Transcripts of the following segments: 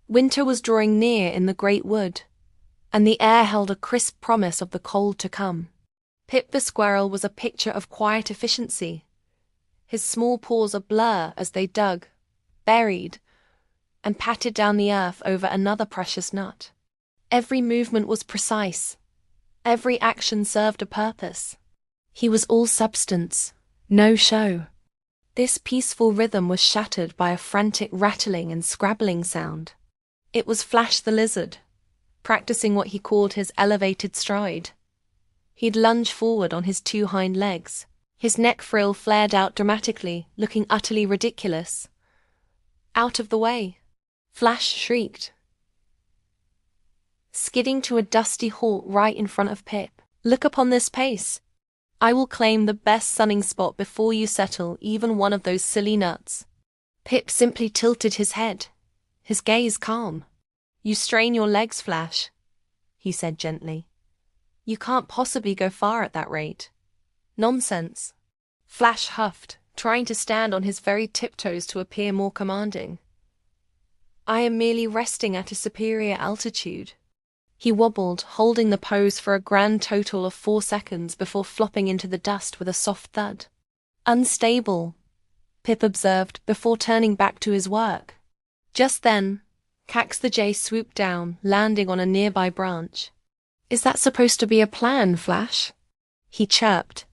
Winter was drawing near in the great wood, and the air held a crisp promise of the cold to come. Pip the squirrel was a picture of quiet efficiency, his small paws a blur as they dug, buried, and patted down the earth over another precious nut. Every movement was precise. Every action served a purpose. He was all substance, no show. This peaceful rhythm was shattered by a frantic rattling and scrabbling sound. It was Flash the lizard, practicing what he called his elevated stride. He'd lunge forward on his two hind legs. His neck frill flared out dramatically, looking utterly ridiculous. Out of the way! Flash shrieked, skidding to a dusty halt right in front of Pip. Look upon this pace! I will claim the best sunning spot before you settle even one of those silly nuts. Pip simply tilted his head, his gaze calm. You strain your legs, Flash, he said gently. You can't possibly go far at that rate. Nonsense. Flash huffed, trying to stand on his very tiptoes to appear more commanding. I am merely resting at a superior altitude. He wobbled, holding the pose for a grand total of 4 seconds before flopping into the dust with a soft thud. Unstable, Pip observed before turning back to his work. Just then, Cax the jay swooped down, landing on a nearby branch. Is that supposed to be a plan, Flash? He chirped,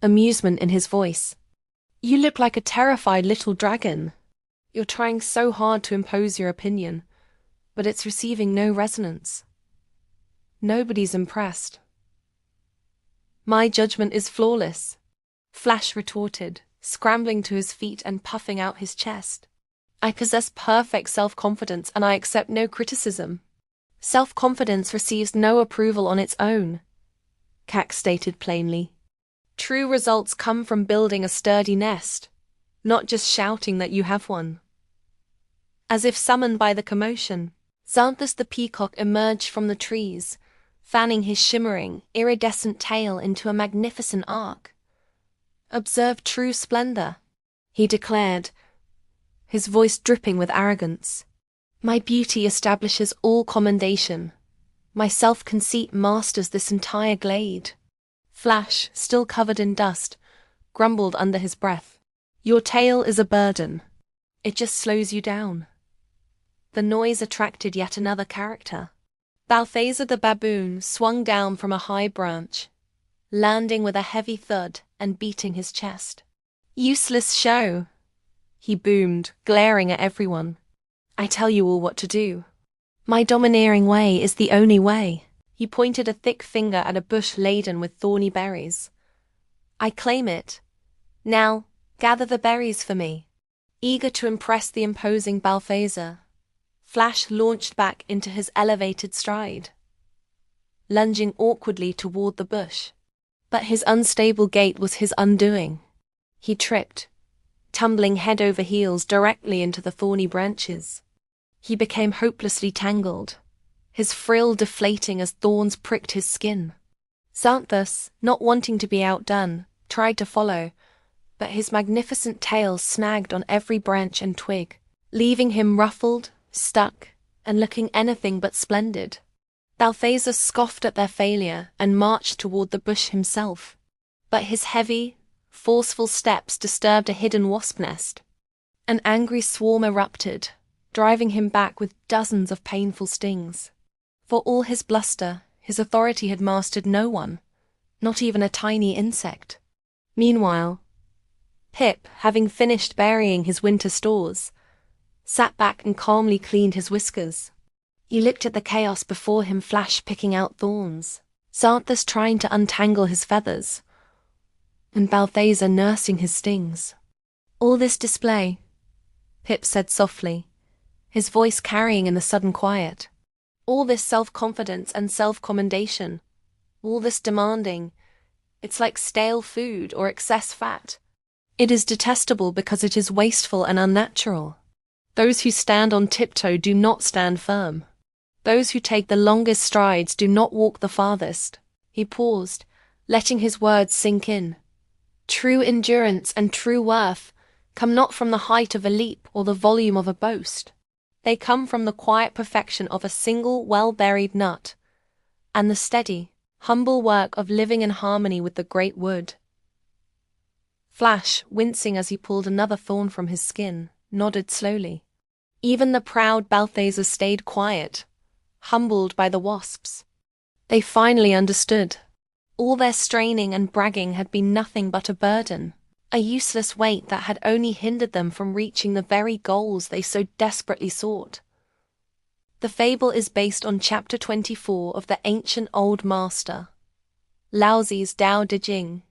amusement in his voice. You look like a terrified little dragon. You're trying so hard to impose your opinion, but it's receiving no resonance. Nobody's impressed. My judgment is flawless, Flash retorted, scrambling to his feet and puffing out his chest. I possess perfect self-confidence and I accept no criticism. Self-confidence receives no approval on its own, Cax stated plainly. True results come from building a sturdy nest, not just shouting that you have one. As if summoned by the commotion, Xanthus the peacock emerged from the trees, fanning his shimmering, iridescent tail into a magnificent arc. Observe true splendor, he declared, his voice dripping with arrogance. My beauty establishes all commendation. My self-conceit masters this entire glade. Flash, still covered in dust, grumbled under his breath. Your tail is a burden. It just slows you down. The noise attracted yet another character. Balthazar the baboon swung down from a high branch, landing with a heavy thud and beating his chest. Useless show, he boomed, glaring at everyone. I tell you all what to do. My domineering way is the only way. He pointed a thick finger at a bush laden with thorny berries. I claim it. Now, gather the berries for me. Eager to impress the imposing Balthazar, Flash launched back into his elevated stride, lunging awkwardly toward the bush. But his unstable gait was his undoing. He tripped, tumbling head over heels directly into the thorny branches. He became hopelessly tangled, his frill deflating as thorns pricked his skin. Xanthus, not wanting to be outdone, tried to follow, but his magnificent tail snagged on every branch and twig, leaving him ruffled, stuck, and looking anything but splendid. Balthazar scoffed at their failure and marched toward the bush himself. But his heavy, forceful steps disturbed a hidden wasp nest. An angry swarm erupted, driving him back with dozens of painful stings. For all his bluster, his authority had mastered no one, not even a tiny insect. Meanwhile, Pip, having finished burying his winter stores, sat back and calmly cleaned his whiskers. He looked at the chaos before him, Flash picking out thorns, Xanthus trying to untangle his feathers, and Balthazar nursing his stings. All this display, Pip said softly, his voice carrying in the sudden quiet. All this self-confidence and self-commendation, all this demanding, it's like stale food or excess fat. It is detestable because it is wasteful and unnatural. Those who stand on tiptoe do not stand firm. Those who take the longest strides do not walk the farthest. He paused, letting his words sink in. True endurance and true worth come not from the height of a leap or the volume of a boast. They come from the quiet perfection of a single well-buried nut, and the steady, humble work of living in harmony with the great wood. Flash, wincing as he pulled another thorn from his skin, nodded slowly. Even the proud Balthazar stayed quiet, humbled by the wasps. They finally understood. All their straining and bragging had been nothing but a burden, a useless weight that had only hindered them from reaching the very goals they so desperately sought. The fable is based on chapter 24 of the ancient old master, Laozi's Tao Te Ching.